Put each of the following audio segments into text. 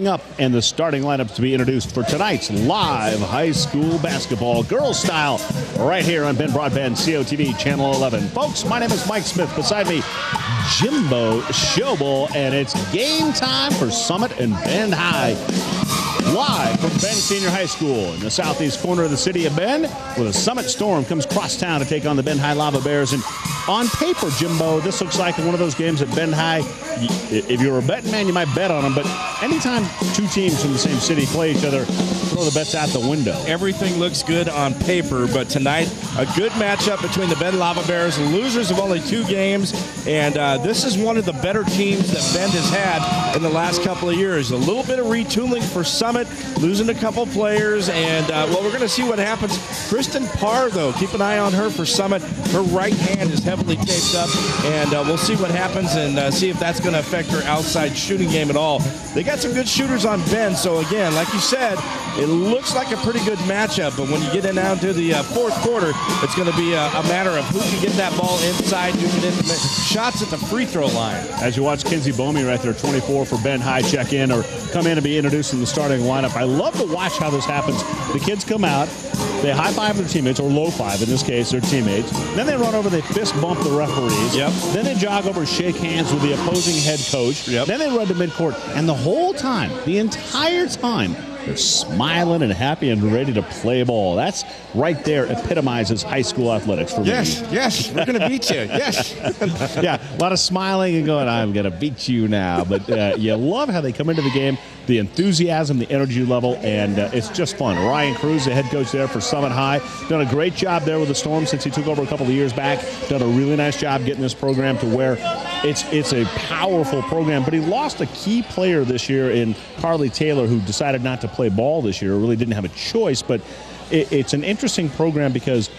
Up and the starting lineup to be introduced for tonight's live high school basketball girls style right here on Ben Broadband COTV Channel 11. Folks, my name is Mike Smith. Beside me, Jimbo Schobel, and it's game time for Summit and Bend High. Live from Bend Senior High School in the southeast corner of the city of Bend, where the Summit Storm comes cross town to take on the Bend High Lava Bears. And on paper, Jimbo, this looks like one of those games at Bend High. If you're a betting man, you might bet on them, but anytime two teams from the same city play each other, throw the bets out the window. Everything looks good on paper, but tonight, a good matchup between the Bend Lava Bears, losers of only 2 games, and this is one of the better teams that Bend has had in the last couple of years. A little bit of retooling for Summit, losing a couple players, and well, we're going to see what happens. Kristen Parr, though, keep an eye on her for Summit. Her right hand is heavily taped up, and we'll see what happens and see if that's going to affect her outside shooting game at all. They got some good shooters on Bend, so again, like you said, it looks like a pretty good matchup, but when you get down to the fourth quarter, it's going to be a matter of who can get that ball inside, who can get shots at the free throw line. As you watch Kinsey Bomey right there, 24 for Bend High, check in or come in and be introduced in the starting lineup. I love to watch how this happens. The kids come out, they high-five their teammates, or low-five in this case, their teammates. Then they run over, they fist-bump the referees. Yep. Then they jog over, shake hands with the opposing head coach. Yep. Then they run to midcourt. And the whole time, the entire time, they're smiling and happy and ready to play ball. That's right there epitomizes high school athletics for me. Yes, we're going to beat you. Yes. Yeah, a lot of smiling and going, I'm going to beat you now. But you love how they come into the game, the enthusiasm, the energy level, and it's just fun. Ryan Cruz, the head coach there for Summit High, done a great job there with the Storm since he took over a couple of years back. Done a really nice job getting this program to where it's a powerful program. But he lost a key player this year in Carly Taylor, who decided not to play ball this year, really didn't have a choice. But it's an interesting program because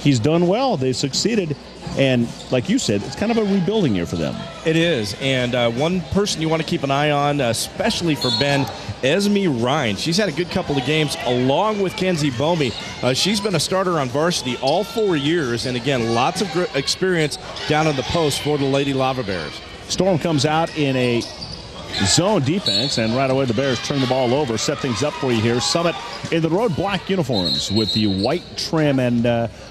he's done well. They've succeeded. And like you said, it's kind of a rebuilding year for them. It is. And one person you want to keep an eye on, especially for Ben, Esme Ryan. She's had a good couple of games along with Kenzie Bomey. She's been a starter on varsity all 4 years. And again, lots of experience down in the post for the Lady Lava Bears. Storm comes out in a zone defense, and right away the Bears turn the ball over, set things up for you here. Summit in the road black uniforms with the white trim, and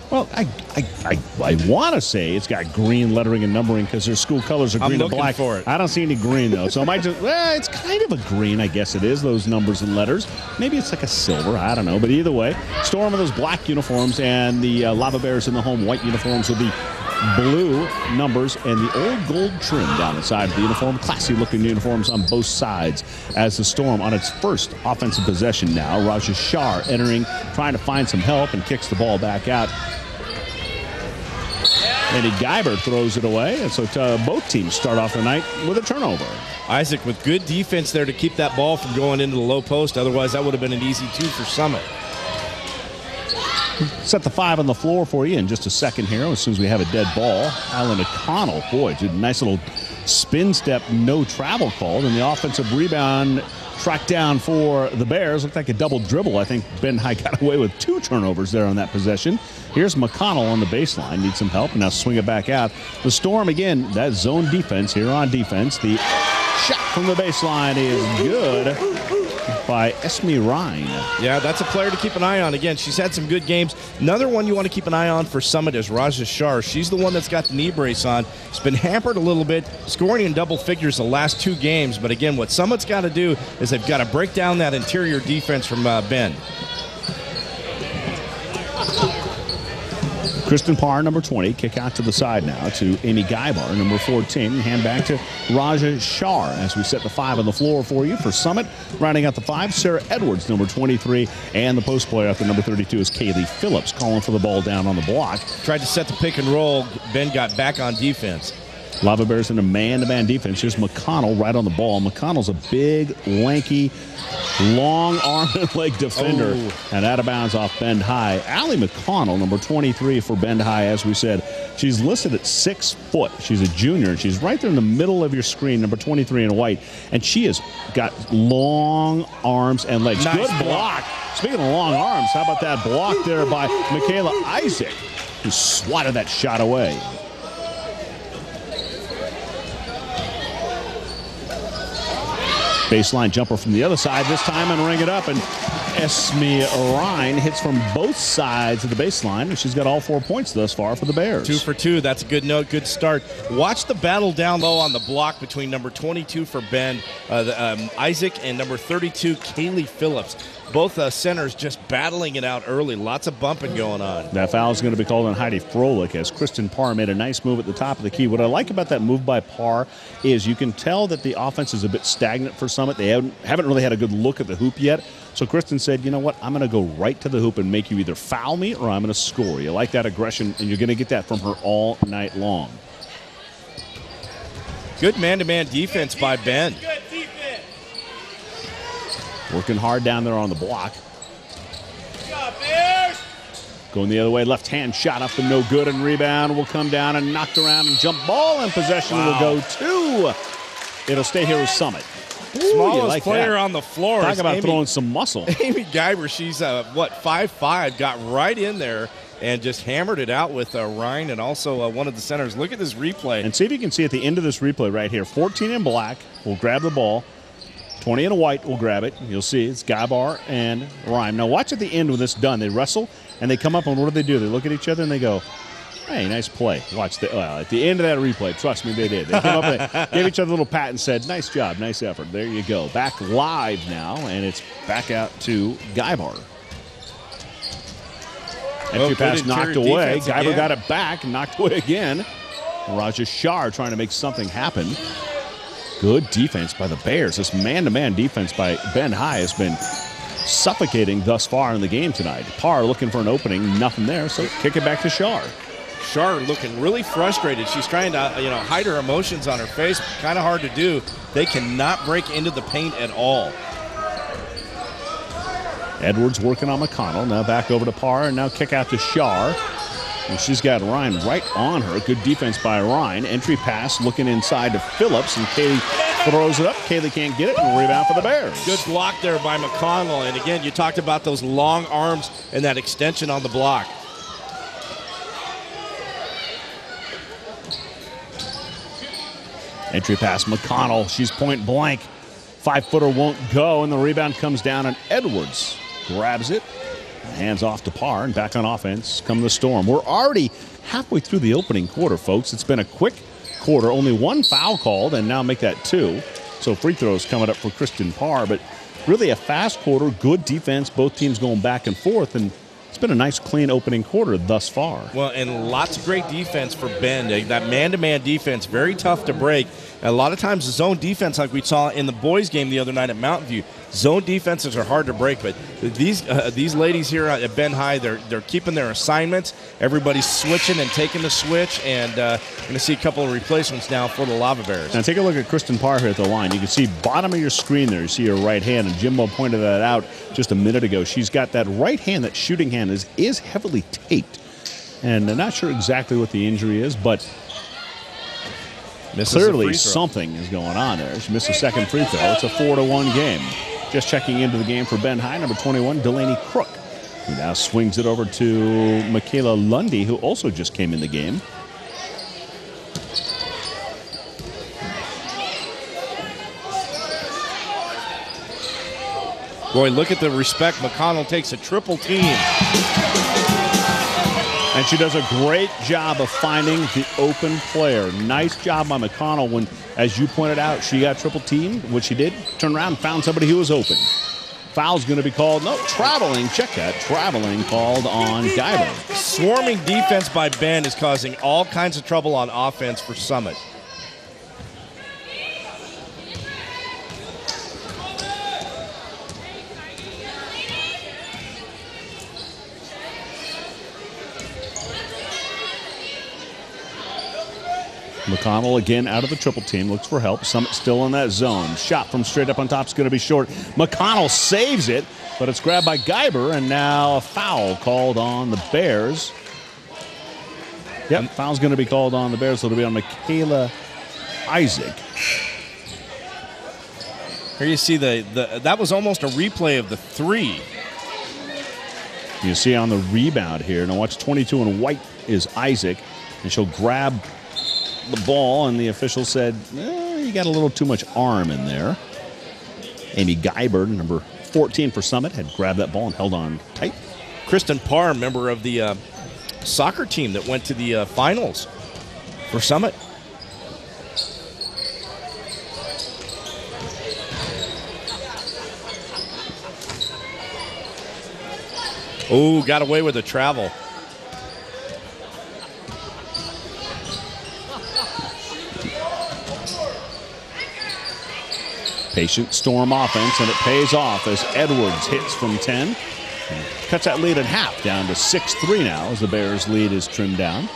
well, I want to say it's got green lettering and numbering because their school colors are green and black. For it. I don't see any green though, so I might just it's kind of a green, I guess it is, those numbers and letters. Maybe it's like a silver, I don't know, but either way, Storm in those black uniforms, and the Lava Bears in the home white uniforms will be blue numbers and the old gold trim down the side of the uniform. Classy looking uniforms on both sides as the Storm on its first offensive possession now. Raja Shah entering, trying to find some help, and kicks the ball back out. Eddie Geiber throws it away, and so both teams start off the night with a turnover. Isaac with good defense there to keep that ball from going into the low post. Otherwise, that would have been an easy 2 for Summit. Set the 5 on the floor for you in just a second here as soon as we have a dead ball. Alan O'Connell, boy, did a nice little spin step, no travel called, and the offensive rebound tracked down for the Bears. Looked like a double dribble. I think Bend High got away with 2 turnovers there on that possession. Here's McConnell on the baseline, needs some help, and now swing it back out. The Storm, again, that zone defense here on defense. The shot from the baseline is good by Esme Ryan. Yeah, that's a player to keep an eye on. Again, she's had some good games. Another one you want to keep an eye on for Summit is Raja Shah. She's the one that's got the knee brace on. It's been hampered a little bit, scoring in double figures the last 2 games. But again, what Summit's got to do is they've got to break down that interior defense from Bend. Kristen Parr, number 20, kick out to the side now to Amy Guybar, number 14. Hand back to Raja Shah as we set the 5 on the floor for you for Summit. Rounding out the 5, Sarah Edwards, number 23. And the post player at the number 32 is Kaylee Phillips, calling for the ball down on the block. Tried to set the pick and roll. Ben got back on defense. Lava Bears in a man-to-man defense. Here's McConnell right on the ball. McConnell's a big, lanky, long arm and leg defender. Oh. And out of bounds off Bend High. Allie McConnell, number 23 for Bend High, as we said. She's listed at 6 foot. She's a junior, and she's right there in the middle of your screen, number 23 in white. And she has got long arms and legs. Nice Good block. Speaking of long arms, how about that block there by Michaela Isaac, who swatted that shot away. Baseline jumper from the other side this time and ring it up. And Esme Ryan hits from both sides of the baseline, and she's got all 4 points thus far for the Bears. 2 for 2. That's a good note, good start. Watch the battle down low on the block between number 22 for Bend, Isaac, and number 32, Kaylee Phillips. Both centers just battling it out early. Lots of bumping going on. That foul is going to be called on Heidi Froelich as Kristen Parr made a nice move at the top of the key. What I like about that move by Parr is you can tell that the offense is a bit stagnant for Summit. They haven't really had a good look at the hoop yet. So Kristen said, you know what, I'm going to go right to the hoop and make you either foul me or I'm going to score. You like that aggression, and you're going to get that from her all night long. Good man-to-man defense by Bend. Working hard down there on the block. Going the other way, left-hand shot up and no good, and rebound will come down and knocked around, and jump ball, and possession will go to. It'll stay here with Summit. Smallest like player that on the floor. Talk about throwing some muscle. Amy Guyber, she's, 5'5", got right in there and just hammered it out with Ryan and also one of the centers. Look at this replay. And see if you can see at the end of this replay right here, 14 in black will grab the ball. 20 in a white will grab it. You'll see it's Guybar and Ryan. Now watch at the end when this is done. They wrestle, and they come up, and what do? They look at each other, and they go, hey, nice play. Watch at the end of that replay, trust me, they did. They came up and they gave each other a little pat and said, nice job, nice effort. There you go. Back live now, and it's back out to Guybar. Entry pass knocked away. Guybar got it back and knocked away again. Raja Shah trying to make something happen. Good defense by the Bears. This man-to-man defense by Ben High has been suffocating thus far in the game tonight. Parr looking for an opening, nothing there, so kick it back to Shar. Shar looking really frustrated. She's trying to hide her emotions on her face. Kind of hard to do. They cannot break into the paint at all. Edwards working on McConnell. Now back over to Parr, and now kick out to Shar. And she's got Ryan right on her. Good defense by Ryan. Entry pass looking inside to Phillips, and Kaylee throws it up. Kaylee can't get it, and rebound for the Bears. Good block there by McConnell. And again, you talked about those long arms and that extension on the block. Entry pass, McConnell. She's point blank. 5-footer won't go, and the rebound comes down, and Edwards grabs it. Hands off to Parr, and back on offense come the Storm. We're already halfway through the opening quarter, folks. It's been a quick quarter. Only one foul called, and now make that 2. So free throws coming up for Kristen Parr. But really a fast quarter, good defense, both teams going back and forth, and it's been a nice, clean opening quarter thus far. Well, and lots of great defense for Bend. That man-to-man defense, very tough to break. And a lot of times the zone defense, like we saw in the boys' game the other night at Mountain View, zone defenses are hard to break. But these ladies here at Ben High, they're keeping their assignments. Everybody's switching and taking the switch, and going to see a couple of replacements now for the Lava Bears. Now take a look at Kristen Parr here at the line. You can see bottom of your screen there. You see her right hand, and Jimbo pointed that out just a minute ago. She's got that right hand, that shooting hand is heavily taped. And I'm not sure exactly what the injury is, but clearly something is going on there. She missed a second free throw. It's a 4-1 game. Just checking into the game for Ben High, number 21, Delaney Crook, who now swings it over to Michaela Lundy, who also just came in the game. Boy, look at the respect. McConnell takes a triple team. And she does a great job of finding the open player. Nice job by McConnell when, as you pointed out, she got triple teamed. What she did, turned around and found somebody who was open. Foul's going to be called. No, traveling. Check that. Traveling called on Guyber. Swarming defense by Ben is causing all kinds of trouble on offense for Summit. McConnell again out of the triple team, looks for help. Summit still in that zone. Shot from straight up on top is going to be short. McConnell saves it, but it's grabbed by Guyber, and now a foul called on the Bears. Yep, foul's going to be called on the Bears, so it'll be on Michaela Isaac. Here you see that was almost a replay of the 3. You see on the rebound here. Now watch 22 in white is Isaac, and she'll grab the ball, and the official said, you got a little too much arm in there. Amy Guyberg, number 14 for Summit, had grabbed that ball and held on tight. Kristen Parr, member of the soccer team that went to the finals for Summit. Oh, got away with a travel. Patient Storm offense, and it pays off as Edwards hits from 10. And cuts that lead in half, down to 6-3 now as the Bears' lead is trimmed down.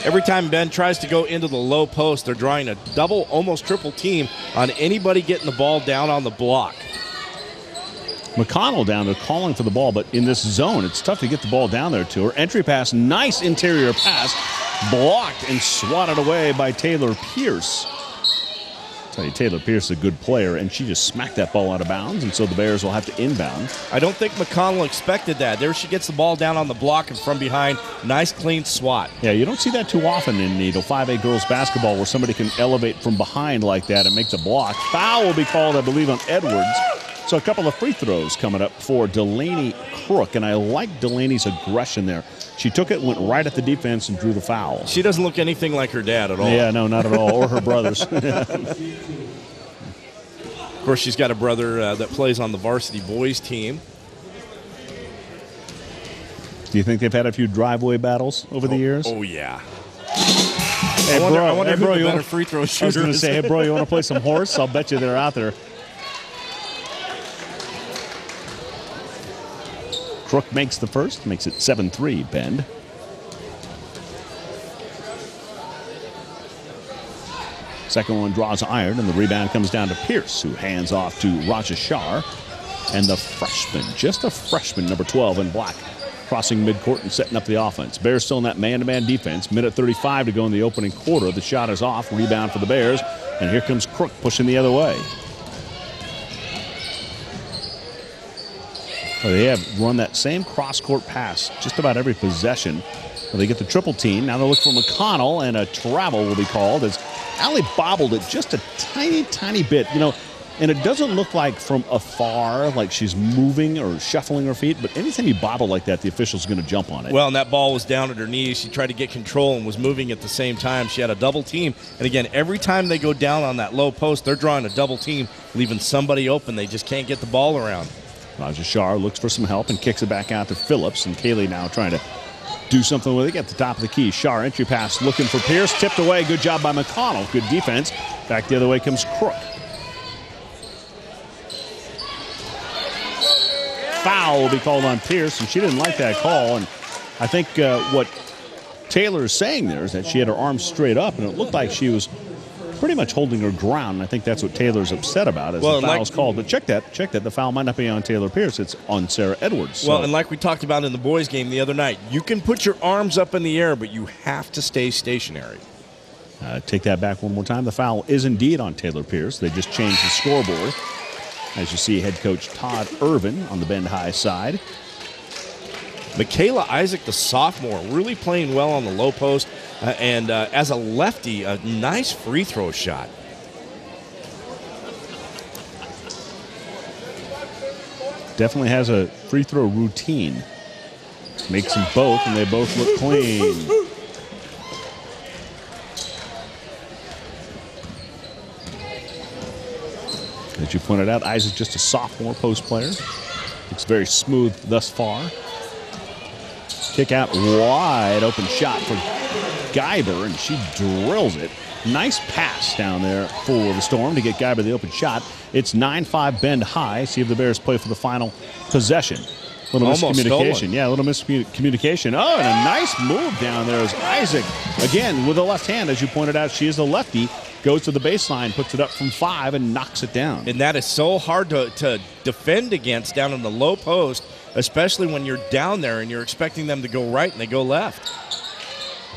Every time Ben tries to go into the low post, they're drawing a double, almost triple team on anybody getting the ball down on the block. McConnell down there calling for the ball, but in this zone, it's tough to get the ball down there to her. Entry pass, nice interior pass, blocked and swatted away by Taylor Pierce. Tell you, Taylor Pierce is a good player, and she just smacked that ball out of bounds, and so the Bears will have to inbound. I don't think McConnell expected that. There she gets the ball down on the block and from behind. Nice, clean swat. Yeah, you don't see that too often in Needle 5A girls basketball where somebody can elevate from behind like that and make the block. Foul will be called, I believe, on Edwards. So a couple of free throws coming up for Delaney Crook, and I like Delaney's aggression there. She took it, went right at the defense, and drew the foul. She doesn't look anything like her dad at all. Yeah, no, not at all, or her brothers. Of course, she's got a brother that plays on the varsity boys team. Do you think they've had a few driveway battles over the years? Oh, yeah. Hey, I wonder who the you better free throw shooter I was going to is. say, hey, bro, you want to play some horse? I'll bet you they're out there. Crook makes the first, makes it 7-3, Bend. Second one draws iron, and the rebound comes down to Pierce, who hands off to Raja Shah. And the freshman, just a freshman, number 12 in black, crossing midcourt and setting up the offense. Bears still in that man-to-man defense. Minute 35 to go in the opening quarter. The shot is off. Rebound for the Bears. And here comes Crook pushing the other way. Well, they have run that same cross-court pass just about every possession. Well, they get the triple team. Now they'll look for McConnell, and a travel will be called as Allie bobbled it just a tiny, tiny bit. You know, and it doesn't look like from afar like she's moving or shuffling her feet, but anytime you bobble like that, the official's going to jump on it. Well, and that ball was down at her knees. She tried to get control and was moving at the same time. She had a double team. And again, every time they go down on that low post, they're drawing a double team, leaving somebody open. They just can't get the ball around. Raja Shah looks for some help and kicks it back out to Phillips, and Kaylee now trying to do something with it. Get the top of the key. Shah entry pass looking for Pierce. Tipped away. Good job by McConnell. Good defense. Back the other way comes Crook. Foul will be called on Pierce, and she didn't like that call. And I think what Taylor is saying there is that she had her arms straight up, and it looked like she was pretty much holding her ground. And I think that's what Taylor's upset about as the foul's called. But check that. The foul might not be on Taylor Pierce. It's on Sarah Edwards. Well, and like we talked about in the boys' game the other night, you can put your arms up in the air, but you have to stay stationary. Take that back one more time. The foul is indeed on Taylor Pierce. They just changed the scoreboard. As you see, head coach Todd Irvin on the Bend High side. Michaela Isaac, the sophomore, really playing well on the low post. And as a lefty, a nice free throw shot. Definitely has a free throw routine. Makes them both, and they both look clean. As you pointed out, Isaac just a sophomore post player. Looks very smooth thus far. Kick out, wide open shot for Guyber, and she drills it. Nice pass down there for the Storm to get Guyber the open shot. It's 9-5 Bend High. See if the Bears play for the final possession. Little miscommunication. Stolen. Yeah, a little miscommunication. Oh, and a nice move down there as Isaac, again, with the left hand. As you pointed out, she is a lefty. Goes to the baseline, puts it up from 5, and knocks it down. And that is so hard to defend against down in the low post, especially when you're down there and you're expecting them to go right and they go left.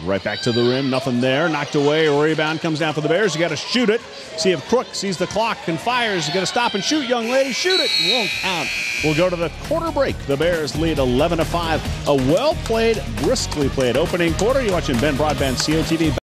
Right back to the rim, nothing there. Knocked away, a rebound comes down for the Bears. You got to shoot it. See if Crook sees the clock and fires. You got to stop and shoot, young lady. Shoot it. Won't count. We'll go to the quarter break. The Bears lead 11-5. A well-played, briskly played opening quarter. You're watching Ben Broadband COTV.